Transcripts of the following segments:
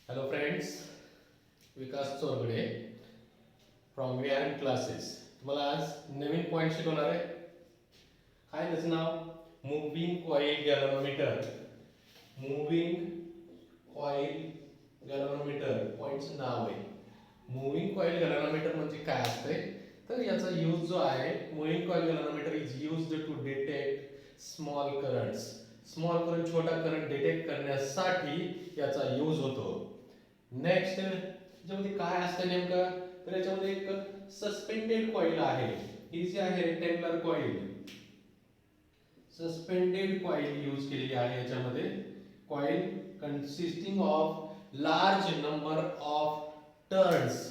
Hello friends, Vikas Chorgade from VRM classes. तुम्हाला आज नवीन पॉइंट शिकवणार आहे. काय त्याचं नाव? Moving coil galvanometer. Moving coil galvanometer पॉइंटचं नाव आहे. मूव्हिंग कॉईल गॅलव्हनोमीटर म्हणजे काय असते? तर याचा यूज जो आहे, moving coil galvanometer is used to detect small currents. Small current, छोटा करंट डिटेक्ट करण्यासाठी याचा यूज होतो. नेक्स्ट याच्यामध्ये काय असतं नेमकं? तर याच्यामध्ये एक सस्पेंडेड कॉईल आहे. ही जी आहे rectangular coil, suspended coil use केलेली आहे. याच्यामध्ये coil consisting of large number of turns.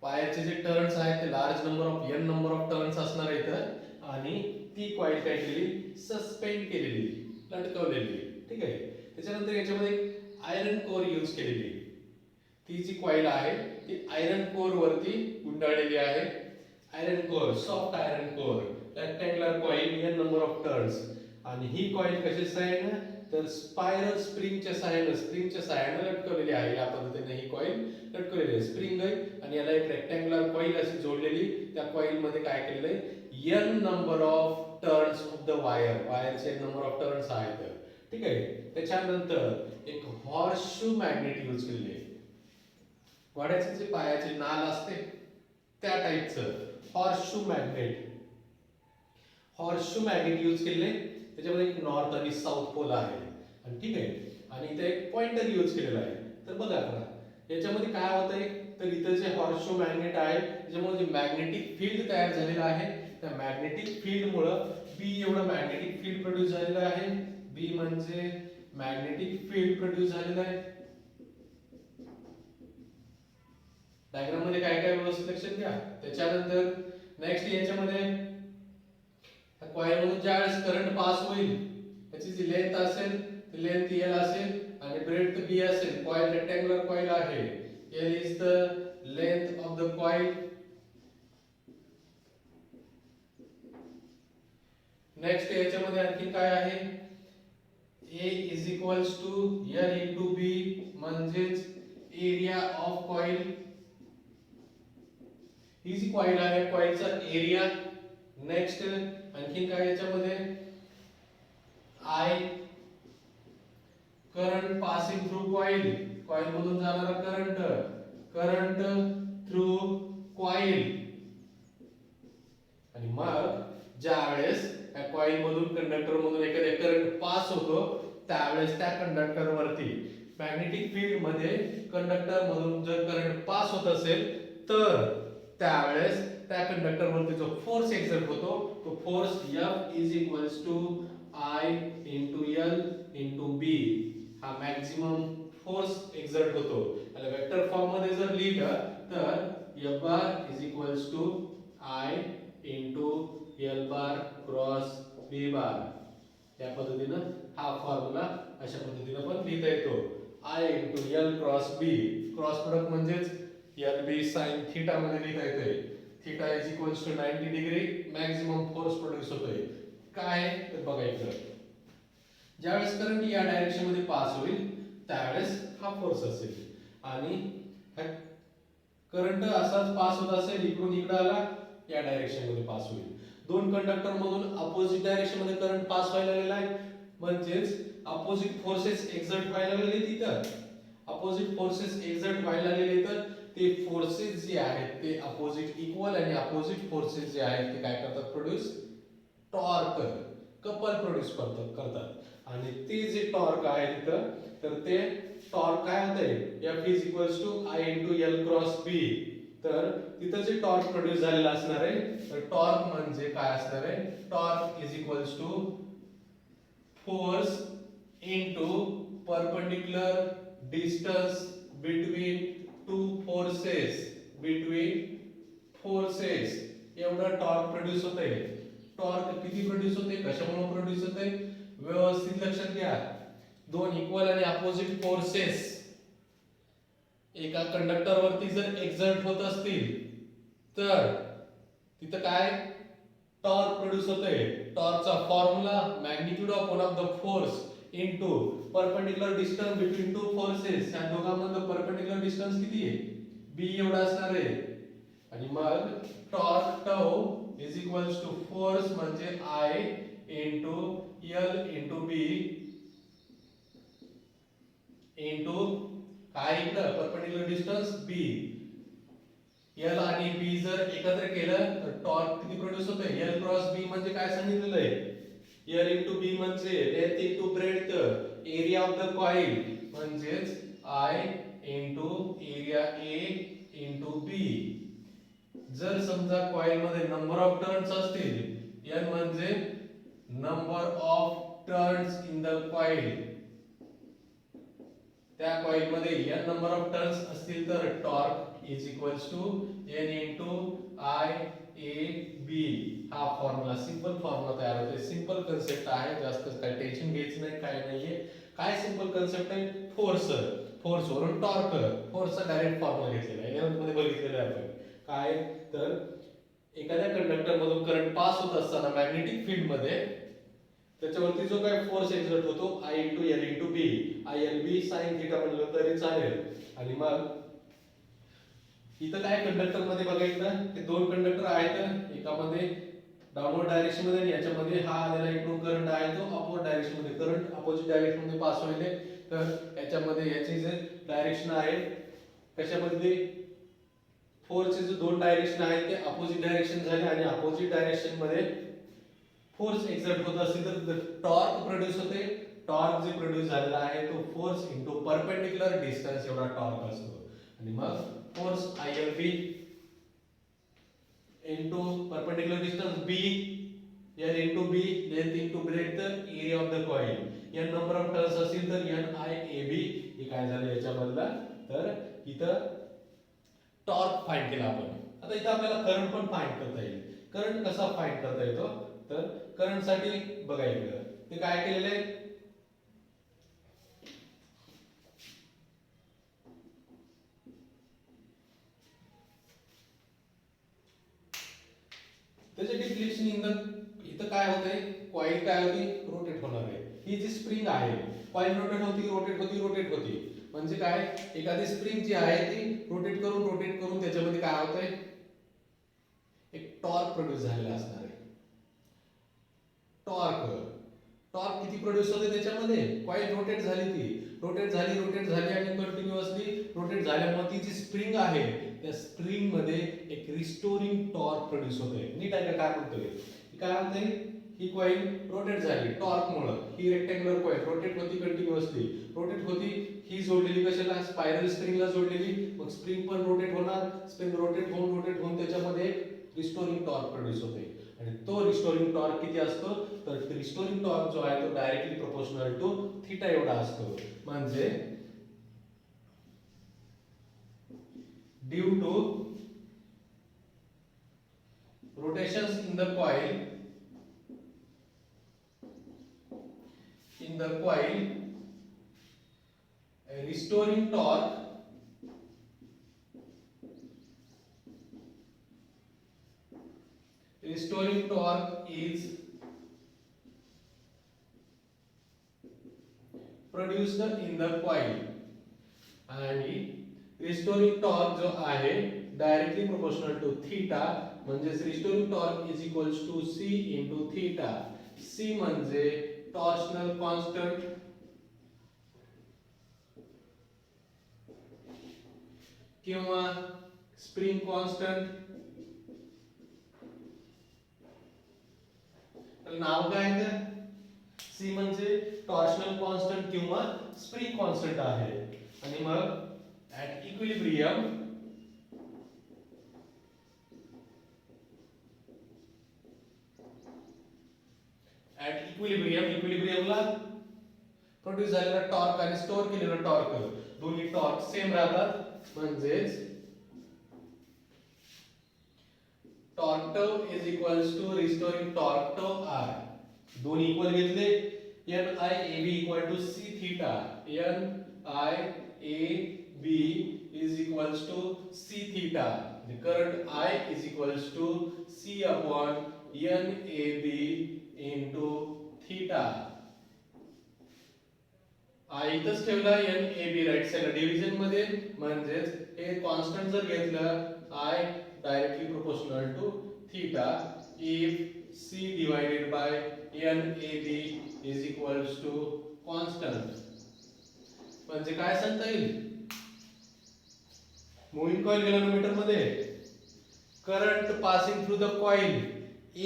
वायरचे जे टर्न्स आहेत ते large number of n number of turns असणार आहेत आणि ती कॉईल काय केलेली? सस्पेंड केलेली, लटकवलेली. ठीक आहे. त्याच्यानंतर याच्यामध्ये आयरन कोर यूज केलेली. ती जी कॉईल आहे ती आयरन कोर वरती गुंडाळलेली आहे. Iron core, soft iron core, rectangular coil, n number of turns. आणि ही कॉईल कशी साहाय्याने? तर स्पायरल स्प्रिंगच्या साहाय्याने लटकवलेली आहे. या पद्धतीने ही कॉईल लटकवलेली आहे. स्प्रिंग आहे आणि याला एक रेक्टँग्युलर कॉईल अशी जोडलेली. त्या कॉईल मध्ये काय केलेलं आहे? n number of turns of the wire. वायरचे नंबर ऑफ टर्न्स आहेत. ठीक आहे. त्याच्यानंतर एक हॉर्सशू मॅग्नेट यूज केलेले आहे. घोड्याचे जे पायाचे नाल असते त्या टाइपचं horseshoe magnet. Horseshoe magnet use केलेले. त्याच्यामध्ये एक नॉर्थ आणि साऊथ पोल आहे. आणि ठीक आहे. आणि इथे एक पॉइंटर यूज केलेला आहे. तर बघा आता याच्यामध्ये काय होतंय? तर इथं जे हॉर्सशू मॅग्नेट आहे त्याच्यामुळे जे मॅग्नेटिक फील्ड तयार झालेलं आहे, त्या मॅग्नेटिक फील्ड मुळे बी एवढं मॅग्नेटिक फील्ड प्रोड्यूस झालेलं आहे. बी म्हणजे मॅग्नेटिक फील्ड प्रोड्यूस झालेलं आहे. डायग्राम मध्ये काय काय व्यवस्थित लक्षात घ्या. त्याच्यानंतर नेक्स्ट याच्यामध्ये कॉईल मधून ज्यावेळेस करंट पास होईल त्याची जी लेंथ असेल ती लेंथ L असेल आणि ब्रेड्थ B असेल. कॉईल रेक्टँग्युलर कॉईल आहे. L is the length of the coil. Next याच्यामध्ये आणखी काय आहे? A is equals to L into B म्हणजेच एरिया ऑफ कॉईल. ही जी कॉईल आहे कॉईलचा एरिया. नेक्स्ट आणखी काय याच्यामध्ये? I current passing through coil. Coil मधून जाणारा करंट, करंट थ्रू कॉईल. आणि मग ज्यावेळेस या कॉईल मधून कंडक्टर मधून एखादा करंट पास होतो त्यावेळेस त्या कंडक्टर वरती मॅग्नेटिक फील्ड मध्ये कंडक्टर मधून जर करंट पास होत असेल तर त्यावेळेस त्या कंडक्टर वरती जो फोर्स एक्झर्ट होतो तो force F is equals to I into L into B. हा मॅक्झिमम फोर्स एक्झर्ट होतो. याला वेक्टर फॉर्म मध्ये जर लिहिलं तर F bar is equals to I into L bar cross B bar. या पद्धतीनं हा फॉर्म्युला अशा पद्धतीनं पण लिहिता येतो. I into L cross B. Cross product म्हणजेच LB sin थीटा मध्ये लिहिता येते. Theta is equals to 90 degree. Maximum force produce होतोय. काय तर बघायचं, ज्यावेळेस करंट या डायरेक्शन मध्ये पास होईल त्यावेळेस हा फोर्स असेल आणि करंट असाच पास होत असेल इकडून इकडे आला या डायरेक्शन मध्ये पास होईल. दोन कंडक्टर मधून अपोजिट डायरेक्शन मध्ये करंट पास व्हायला लागलेला आहे म्हणजेच अपोजिट फोर्सेस एक्झर्ट व्हायला लागले. तिथं अपोजिट फोर्सेस एक्झर्ट व्हायला लागले तर ते फोर्सेस जे आहेत ते अपोजिट इक्वल आणि अपोजिट फोर्सेस जे आहेत ते काय करतात? प्रोड्यूस टॉर्क, कपल प्रोड्यूस करतात. आणि ते जे टॉर्क आहे तिथं तर ते टॉर्क काय होतंय? F is equals to I into L cross B. तर तिथं जे टॉर्क प्रोड्यूस झालेला असणार आहे तर टॉर्क म्हणजे काय असणार आहे? Torque is equals to force into perpendicular distance between two forces. Between forces एवढा टॉर्क प्रोड्यूस होतंय. टॉर्क किती प्रोड्यूस होते? कशामुळे प्रोड्यूस होते? व्यवस्थित लक्षात घ्या. दोन इक्वल आणि अपोजिट फोर्सेस एका कंडक्टर वरती जर एक्झर्ट होत असतील तर तिथं काय टॉर्क प्रोड्यूस होतोय. टॉर्कचा formula magnitude of one of the force into perpendicular distance between two forces, या दोघांमधलं परपेंडिक्युलर डिस्टन्स किती आहे, बी एवढा असणार आहे. आणि मग torque tau is equals to force म्हणजे I into L into B into काय इकडं परपेंडिक्युलर डिस्टन्स बी. एल आणि बी जर एकत्र केलं तर टॉर्क किती प्रोड्यूस होते, एल क्रॉस बी म्हणजे काय सांगितलेलं आहे, एल इंटू बी म्हणजे length into breadth, area of the coil म्हणजेच I into area A into B. जर समजा कॉइल मध्ये नंबर ऑफ टर्न्स असतील, एन म्हणजे number of turns in the coil, त्या कॉइल मध्ये एन नंबर ऑफ टर्न्स असतील तर torque is equals to N into I A B. हा फॉर्म्युला सिंपल फॉर्म्युला तयार होते. सिंपल कन्सेप्ट आहे, जास्त काय टेन्शन घ्यायचं नाही, काय नाहीये. काय सिंपल कन्सेप्ट आहे, फोर्स, फोर्स वरून टॉर्क, फोर्सचा डायरेक्ट फॉर्म्युला घेतलेला आहे, 11th मध्ये बघितलेला आहे आपण. काय तर एखाद्या कंडक्टर मधून करंट पास होत असताना मॅग्नेटिक फील्ड मध्ये त्याच्यावरती जो काय फोर्स एक्झर्ट होतो I into L into B, I L B sine theta म्हणलं तरी चालेल. आणि मग इथं काय कंडक्टर मध्ये बघायचं, ते दोन कंडक्टर आहेत, एकामध्ये डाऊनवर्ड डायरेक्शन मध्ये आणि याच्यामध्ये हा आलेला इकडून करंट आहे तो अपवर्ड डायरेक्शन मध्ये, करंट अपोजिट डायरेक्शन मध्ये पास होईल. तर याच्यामध्ये याची जे डायरेक्शन आहे कशामध्ये, फोर्सचे जे दोन डायरेक्शन आहेत ते अपोजिट डायरेक्शन झाले आणि अपोजिट डायरेक्शन मध्ये फोर्स एक्झर्ट होत असेल तर टॉर्क प्रोड्यूस होते. टॉर्क जे प्रोड्यूस झालेला आहे तो फोर्स इंटू परपेंडिक्युलर डिस्टन्स एवढा टॉर्क असतो. आणि मग force I L B into perpendicular distance B, L into B, length into breadth, area of the coil. N number of turns असतील तर एन आय ए बी. हे काय झालं याच्यामधला, तर इथं टॉर्क फाइंड केला आपण. आता इथं आपल्याला करंट पण फाइंड करता येईल. करंट कसा फाइंड करता येतो, तर करंट साठी बघायचं ते काय केलेलं आहे, त्याचे डिफ्लेक्शन इन द, इथं काय होतंय, कॉइल काय होती, रोटेट होणार आहे. ही जी स्प्रिंग आहे कॉइल रोटेट होती रोटेट होती रोटेट होती, म्हणजे काय, एखादी स्प्रिंग जी आहे ती रोटेट करून त्याच्यामध्ये काय होतंय, एक टॉर्क प्रोड्यूस झालेला असणार आहे. टॉर्क किती प्रोड्यूस होते त्याच्यामध्ये, कॉइल रोटेट झाली, ती रोटेट झाली आणि कंटिन्यूअसली रोटेट झाल्यामुळे ती जी स्प्रिंग आहे त्या स्प्रिंग मध्ये एक रिस्टोरिंग टॉर्क प्रोड्यूस होते. नीट आहे का, काय म्हणतोय, काय म्हणतोय, ही कॉइल रोटेट झाली टॉर्क मुळे, ही रेक्टँग्युलर कॉइल रोटेट होती कंटिन्यूअसली, रोटेट होती, ही जोडलेली कशाला, स्पायरल स्प्रिंगला जोडलेली, मग स्प्रिंग पण रोटेट होणार, स्प्रिंग रोटेट होऊन त्याच्यामध्ये रिस्टोरिंग टॉर्क प्रोड्यूस होते. आणि तो रिस्टोरिंग टॉर्क किती असतो, तर रिस्टोरिंग टॉर्क जो आहे तो डायरेक्टली प्रोपोर्शनल टू थीटा एवढा असतो. म्हणजे due to rotations in the coil, restoring torque is produced in the coil. आणि restoring torque जो आहे डायरेक्टली प्रोपोर्शनल टू थीटा, म्हणजे restoring torque is equals to c into theta. c म्हणजे torsional constant किंवा spring constant, नाव काय आहे, C म्हणजे टॉर्शनल कॉन्स्टंट किंवा स्प्रिंग कॉन्स्टंट आहे. आणि मग ऍट इक्विलिब्रियम इक्विलिब्रियमला प्रोड्यूस झालेला टॉर्क आणि स्टोअर केलेला टॉर्क दोन्ही टॉर्क सेम राहतात. म्हणजेच torque tau is equals to restoring torque tau R. दोन्ही इक्वल घेतले, N I A B equal to C theta, N I A B is equals to C theta. The current I is equals to C upon N A B into theta. I इथंच ठेवला N A B right साइडला division मध्ये, म्हणजेच हे constant जर घेतलं I directly proportional to theta if C divided by N A B is equals to constant. म्हणजे काय सांगता येईल, मूव्हिंग कॉइल गॅलव्हॅनोमीटर मध्ये current passing through the coil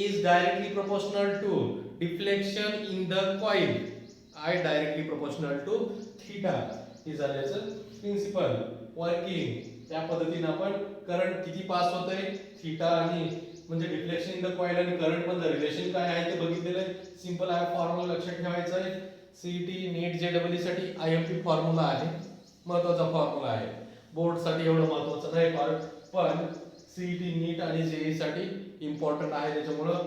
is directly proportional to deflection in the coil. I directly proportional to theta. हे झाल्याचं principal working. त्या पद्धतीने आपण करंट किती पास होतंय थीटा आणि म्हणजे डिफ्लेक्शन इन द कॉइल आणि करंट मधलं रिलेशन काय आहे ते बघितलेलं आहे. सिंपल आहे, फॉर्म्युला लक्षात ठेवायचा आहे. सीईटी नीट जेडब्ल्यू साठी आयएमपी फॉर्म्युला आहे, महत्त्वाचा फॉर्म्युला आहे. बोर्ड साठी एवढं महत्त्वाचं नाही पार्ट, पण सीईटी नीट आणि जेई साठी इम्पॉर्टंट आहे. त्याच्यामुळं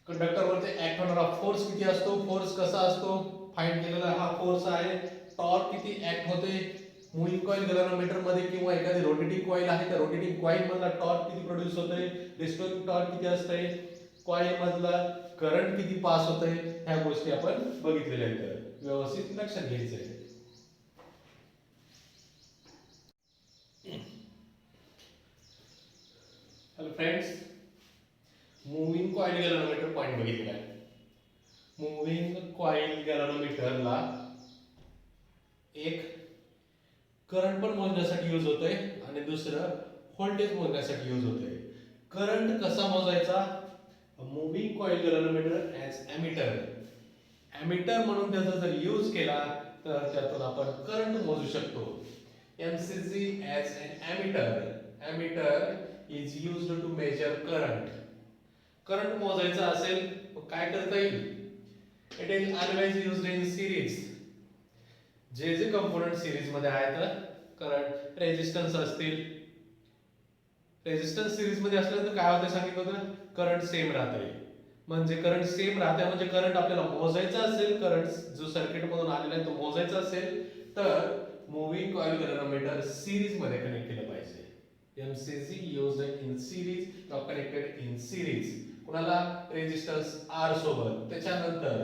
कंडक्टर वरती ऍक्ट होणारा फोर्स किती असतो, फोर्स कसा असतो फाइंड केलेला हा फोर्स आहे. टॉर्क किती ऍक्ट होते मूव्हिंग कॉइल गॅलव्हॅनोमीटर मध्ये किंवा एखादी रोटेटिंग कॉइल आहे त्या रोटेटिंग कॉइल मधला टॉर्क किती प्रोड्यूस होतोय, रिस्टोरिंग टॉर्क किती असतंय, कॉइल मधला करंट किती पास होतोय, ह्या गोष्टी आपण बघितलेल्या आहेत. व्यवस्थित लक्षात घ्यायचं आहे. Hello friends, moving coil galvanometer point बघितलेला आहे. मूव्हिंग कॉइल गॅलव्हॅनोमीटरला एक करंट पण मोजण्यासाठी यूज होतोय आणि दुसरं व्होल्टेज मोजण्यासाठी यूज होतोय. करंट कसा मोजायचा, moving coil galvanometer as emitter. Emitter म्हणून त्याचा जर यूज केला तर त्यातून आपण करंट मोजू शकतो. MCC as an ammeter. Ammeter is used to measure current. Current मोजायचा असेल काय करता येईल, it is always used in series. जे जे कंपोनेंट सिरीज मध्ये आहेत, करंट रेजिस्टन्स असतील, रेजिस्टन्स सिरीज मध्ये असलं तर काय होतं सांगितलं होतं, करंट सेम राहतंय. म्हणजे करंट सेम राहते म्हणजे करंट आपल्याला मोजायचा असेल, करंट जो सर्किट मधून आलेला आहे तो मोजायचा असेल तर मूव्हिंग कॉइल गॅलव्हॅनोमीटर सिरीज मध्ये कनेक्ट केलं पाहिजे. MCC used in series or connected in series. कुणाला रेजिस्टन्स R सोबत. त्याच्यानंतर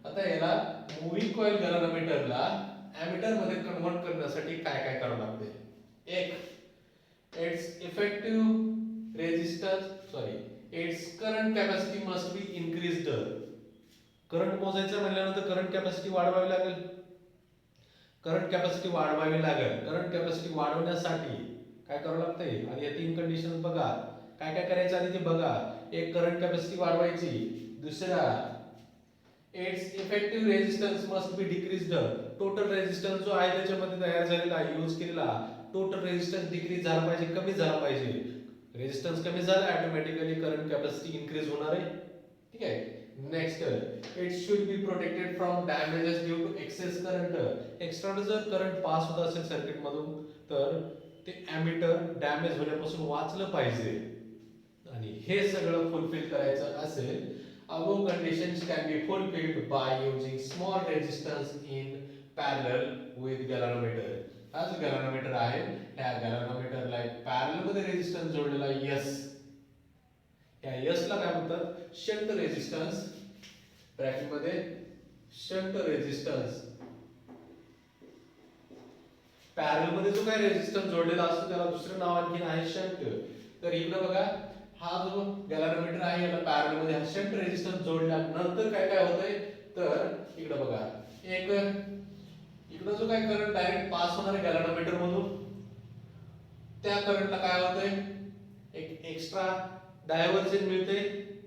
आता याला मूव्हिंग कॉइल गॅलव्हॅनोमीटरला एमिटर मध्ये कन्वर्ट करण्यासाठी काय काय करावं लागते. एक, it's effective resistance its current capacity must be increased. Current मोजायचं म्हणल्यानंतर करंट कॅपॅसिटी वाढवावी लागेल. करंट कॅपॅसिटी वाढवावी लागेल. करंट कॅपॅसिटी वाढवण्यासाठी काय करावं लागतंय, आणि या तीन कंडिशन बघा काय काय करायचं आधी ते बघा. एक, करंट कॅपॅसिटी वाढवायची. दुसरा, it's effective resistance must be decreased. Total resistance जो आहे त्याच्यामध्ये तयार झालेला यूज केलेला टोटल रेजिस्टन्स डिक्रीज झाला पाहिजे, कमी झाला पाहिजे. रेजिस्टन्स कमी झाला ऑटोमॅटिकली करंट कॅपॅसिटी इन्क्रीज होणार आहे. ठीक आहे. Next, it should be protected from damages due to excess current. Extra जर करंट पास होत असेल सर्किट मधून तर ते एमिटर डॅमेज होण्यापासून वाचलं पाहिजे. आणि हे सगळं फुलफिल करायचं असेल, above conditions can be fulfilled by using small resistance in parallel with galvanometer. हा जो गॅलव्हॅनोमीटर आहे त्या गॅलव्हॅनोमीटरला एक पॅरलल मध्ये रेजिस्टन्स जोडलेला S. या S ला काय म्हणतात, शंट रेजिस्टन्स. ब्रॅकेट मध्ये शंट रेजिस्टन्स. पॅरलल मध्ये जो काय रेजिस्टन्स जोडलेला असतो त्याला दुसरं नाव आणखी आहे शंट. तर इकडे बघा हा जो गॅलव्हॅनोमीटर आहे याला पॅरलल मध्ये हा शंट रेजिस्टन्स जोडल्यानंतर काय काय होतंय तर इकडे बघा एक, इकडे जो काय करंट डायरेक्ट पास होणार आहे गॅलव्हॅनोमीटर मधून त्या करंटला काय होतंय, एक एक्स्ट्रा डायव्हर्जन मिळते,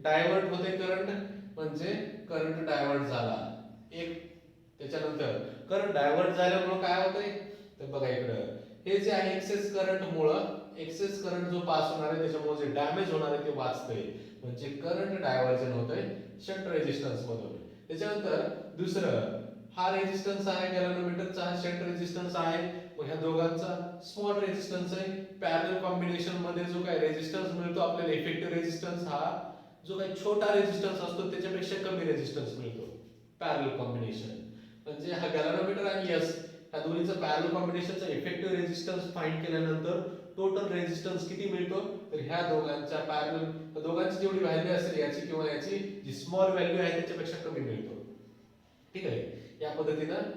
डायव्हर्ट होते करंट, म्हणजे करंट डायव्हर्ट झाला एक. त्याच्यानंतर करंट डायव्हर्ट झाल्यामुळे काय होतंय तर बघा इकडं हे जे आहे एक्सेस करंट मुळे, एक्सेस करंट जो पास होणार आहे त्याच्यामुळे जे डॅमेज होणार आहे ते वाचतंय, म्हणजे करंट डायव्हर्जन होतंय शंट रेजिस्टन्स मधून. त्याच्यानंतर दुसरं, हा रेजिस्टन्स आहे गॅलव्हॅनोमीटरचा, हा शंट रेजिस्टन्स आहे. मग ह्या दोघांचा स्मॉल रेजिस्टन्स आहे. पॅरलल कॉम्बिनेशन मध्ये जो काय रेजिस्टन्स मिळतो आपल्याला इफेक्टिव्ह रेजिस्टन्स, हा जो काही छोटा रेजिस्टन्स असतो त्याच्यापेक्षा कमी रेजिस्टन्स मिळतो पॅरलल कॉम्बिनेशन. म्हणजे हा गॅलव्हॅनोमीटर आणि S या दोन्हीचा पॅरलल कॉम्बिनेशनचा इफेक्टिव्ह रेजिस्टन्स फाइंड केल्यानंतर टोटल रेजिस्टन्स किती मिळतो तर ह्या दोघांच्या पॅरलल, दोघांची जेवढी व्हॅल्यू असेल याची किंवा याची जी स्मॉल व्हॅल्यू आहे त्याच्यापेक्षा कमी मिळतो. ठीक आहे. या पद्धतीनं.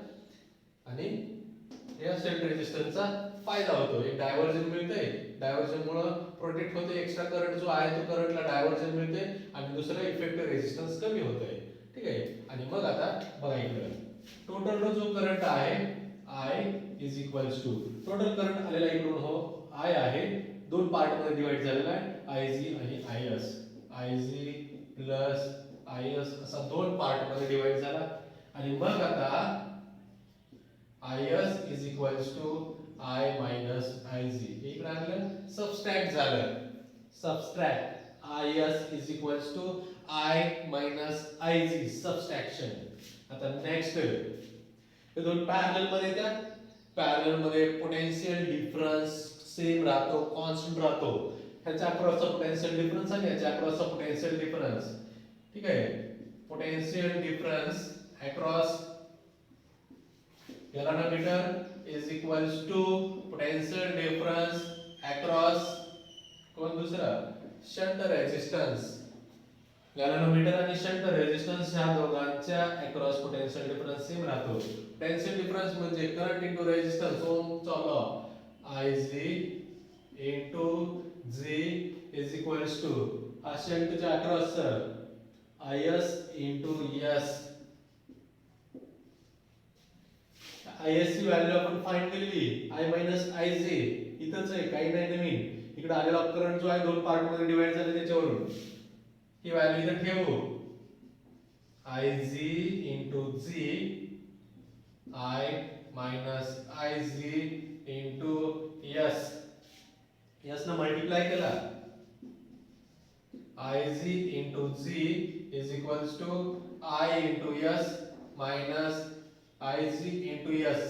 आणि या सेल्फ रेजिस्टन्सचा फायदा होतो. एक डायव्हर्जन मिळते, डायव्हर्जन मुळे प्रोटेक्ट होते, एक्स्ट्रा करंट जो आहे तो करंटला डायव्हर्जन मिळते आणि दुसरं इफेक्टिव्ह रेजिस्टन्स कमी होतंय. ठीक आहे. आणि मग आता बघा इकडे टोटल जो करंट आहे I is equals to total current आलेला इकडून हो I आहे, दोन पार्ट मध्ये डिवाइड झालेला आहे, IG आणि IS. IG प्लस IS असा दोन पार्ट मध्ये डिवाइड झाला. आणि मग आता IS is equals to I minus IG हे इकडे आलं, सबस्ट्रॅक्ट झालं. Subtract IS is equals to I minus IG subtraction. आता नेक्स्ट हे दोन पॅरलल मध्ये येतात. पॅरलल मध्ये पोटेन्शियल डिफरन्स सेम राहतो, कॉन्स्टंट राहतो. ह्याच्या अक्रॉसचा पोटेन्शियल डिफरन्स आणि ह्याच्या अक्रॉसचा पोटेन्शियल डिफरन्स. ठीक आहे. Potential difference across galvanometer is equals to potential difference across कोण दुसरा शंट रेजिस्टन्स. गॅलव्हॅनोमीटर आणि शंट रेजिस्टन्स ह्या दोघांच्या अक्रॉस पोटेन्शियल डिफरन्स सेम राहतो. पोटेन्शियल डिफरन्स म्हणजे करंट इनटू रेजिस्टन्स, ओमचा law. IG into G is equals to हा शंटच्या across IS into S. IS ची व्हॅल्यू आपण फाइंड केली, I मायनस IG इथंच आहे, काही नाही नवीन. इकडे आलेला करंट जो आहे दोन पार्ट मध्ये डिवाइड झाले त्याच्यावरून ही व्हॅल्यू इथे ठेवू. IG into G I minus IG into S. S ने मल्टिप्लाय केला. IG into G is equals to I into S minus IG into S.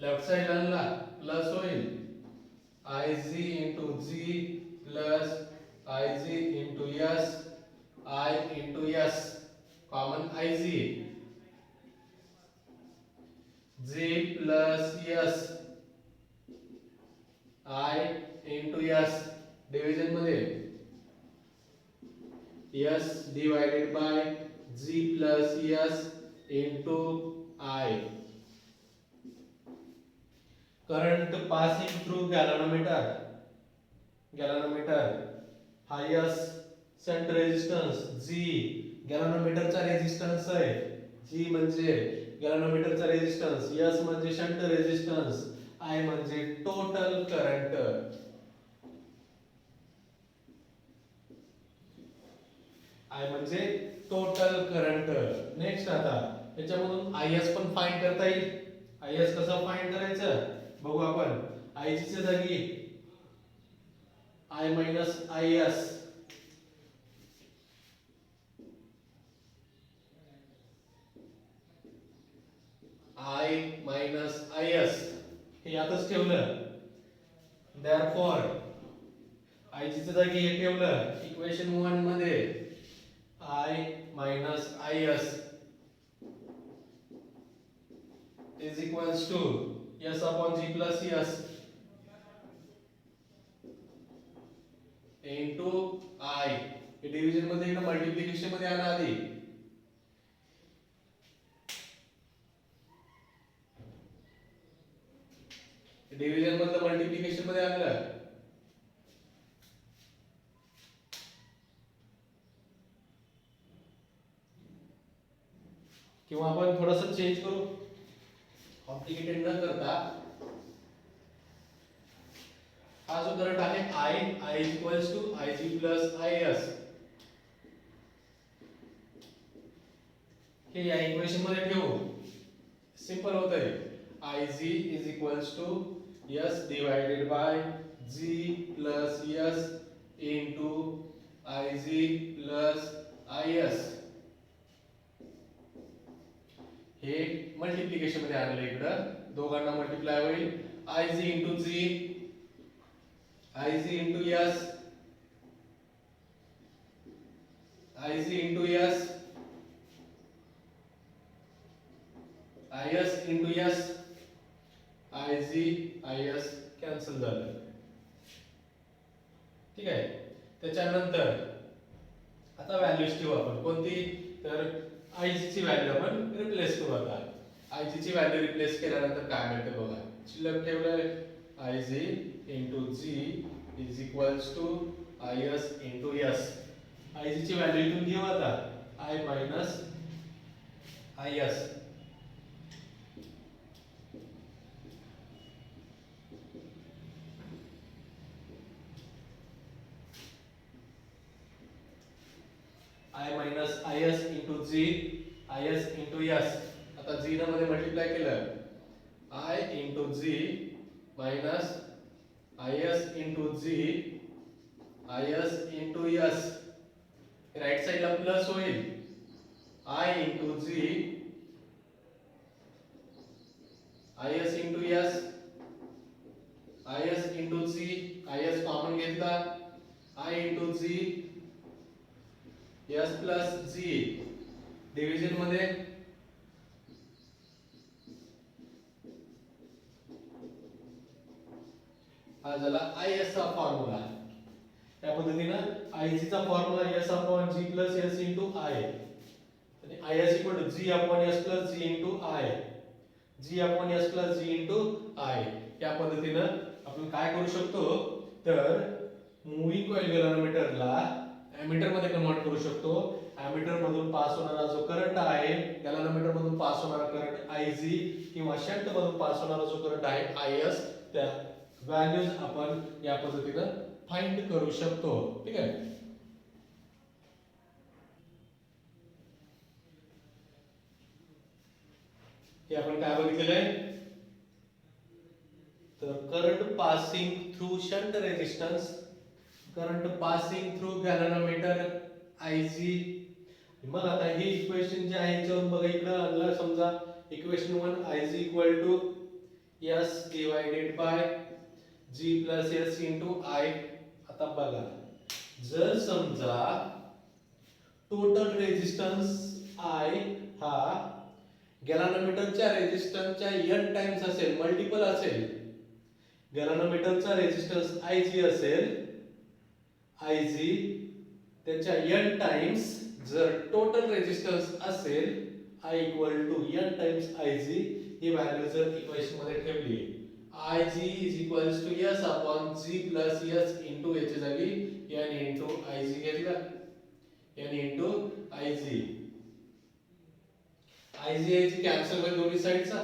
Left side ला प्लस होईल. IG into G plus IG into S I into S common IG G plus S I into S division मध्ये S divided by G plus S into I. current passing through galvanometer हा S shunt resistance, G गॅलव्हॅनोमीटरचा resistance आहे, G म्हणजे गॅलव्हॅनोमीटरचा resistance, S म्हणजे shunt resistance, I म्हणजे total current. I म्हणजे total current. Next आता याच्यामधून IS पण फाइंड करता येईल. IS कसं फाइंड करायचं बघू आपण. IG च्या जागी I minus IS I minus IS हे यातच ठेवलं. therefore IG च्या जागी हे ठेवलं इक्वेशन 1 मध्ये I minus IS is equals to S upon G plus S into I. हे डिव्हिजन मध्ये ना मल्टिप्लिकेशन मध्ये आणा आधी. डिव्हिजन मधलं मल्टिप्लिकेशन मध्ये आणलं. किंवा आपण थोडंसं चेंज करू, कॉम्प्लिकेटेड न करता. हा जो करंट आहे I equals to IG plus IS हे या इक्वेशन मध्ये ठेवू. सिंपल होतंय. IG is equals to S divided by G plus S into IG plus IS. हे मल्टिप्लिकेशन मध्ये आणलं, इकडं दोघांना मल्टिप्लाय होईल. IG into G IG into S IG into S IS into S IG IS cancel झालं. ठीक आहे. त्याच्यानंतर आता व्हॅल्यूज ठेवू आपण कोणती, तर IG ची व्हॅल्यू आपण रिप्लेस करू. आता आयजी ची व्हॅल्यू रिप्लेस केल्यानंतर काय मिळते बघा. शिल्लक ठेवलंय IG into G is equals to I S into S. IG ची व्हॅल्यू इथून घेऊ आता I minus I S. I minus I S into G I S into S. आता जी न मध्ये मल्टिप्लाय केलं I into G minus I S into G I S into S. Right साइडला plus होईल I into G I S into S I S into G I S common घेतला I into G S plus G. Division मध्ये हा झाला I S चा formula. त्या पद्धतीनं I G चा formula S upon G plus S into I आणि I S equal to G upon S plus G into I. G upon S plus G into I. या पद्धतीनं आपण काय करू शकतो तर मूव्हिंग कॉइल गॅलॅनोमीटरला एमीटर मध्ये कन्वर्ट करू शकतो. एमीटर मधून पास होणारा जो करंट आहे गॅलॅनोमीटर मधून पास होणारा करंट आयजी किंवा शंट मधून पास होणारा जो करंट आहे आयएस त्या व्हॅल्यूज आपण या पद्धतीनं फाइंड करू शकतो. ठीक आहे. हे आपण काय बघितलेलं आहे तर current passing through shunt resistance current passing through galvanometer IG. मग आता हे इक्वेशन जे आहे याच्यावरून बघा इकडे आणलं समजा equation 1 IG equal to S divided by G plus S into I. आता बघा जर समजा टोटल रेजिस्टन्स आय हा गॅलॅनोमीटरच्या रेजिस्टन्सच्या n टाइम्स असेल मल्टिपल असेल गॅलॅनोमीटरचा रेजिस्टन्स आयजी असेल आयजी त्याच्या n टाइम्स जर टोटल रेजिस्टन्स असेल I equal to n times Ig ही व्हॅल्यू जर इक्वेशन मध्ये ठेवली Ig is equals to s upon g plus s into याच्या जागी n इंटू Ig घेतला n into Ig. Ig cancel होईल दोन्ही साइडचा.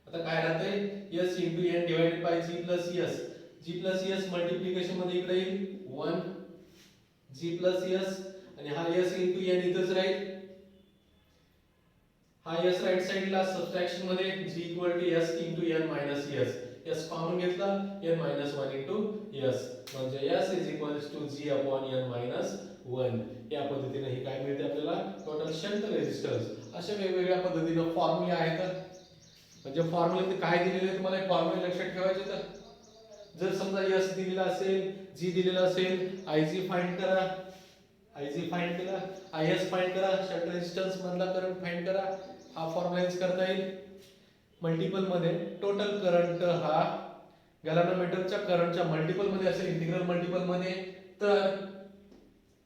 आता काय राहतंय s into n divided by g plus s. g plus s multiplication मध्ये इकडे येईल 1 g प्लस s आणि हा s इंटू n इथंच राहील. हा s राइट साइडला सबट्रॅक्शन मध्ये g equal to s into n minus s. s common घेतला n मायनस 1 इंटू s म्हणजे s is equals to g upon n minus 1. या पद्धतीने हे काय मिळते आपल्याला टोटल शंट रेजिस्टन्स. अशा वेगवेगळ्या पद्धतीने फॉर्म्युले आहेत. म्हणजे फॉर्म्युले काय दिलेले आहेत तुम्हाला फॉर्म्युले लक्षात ठेवायचे तर जर समजा s दिलेला असेल g दिलेला असेल Ig फाइंड करा Ig फाइंड केला Is फाइंड करा शंट रेजिस्टन्स मधला करंट फाइंड करा. हा फॉर्म्युला यूज करता येईल. मल्टिपल मध्ये टोटल करंट हा गॅलॅनोमीटरच्या करंटच्या मल्टिपल मध्ये असेल इंटिग्रल मल्टिपल मध्ये तर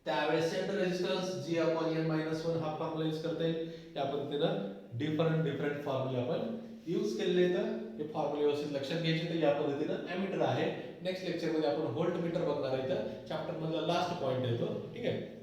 त्यावेळेस shunt resistance g upon n minus 1 हा फॉर्म्युला यूज करता येईल. या पद्धतीनं डिफरंट फॉर्म्युले आपण यूज केलेले आहेत. हे फॉर्म्युले व्यवस्थित लक्षात घ्यायचे. तर या पद्धतीनं एमीटर आहे. नेक्स्ट लेक्चर मध्ये आपण व्होल्टमीटर बघणार आहे. चॅप्टर मधला लास्ट पॉइंट येतो. ठीक आहे.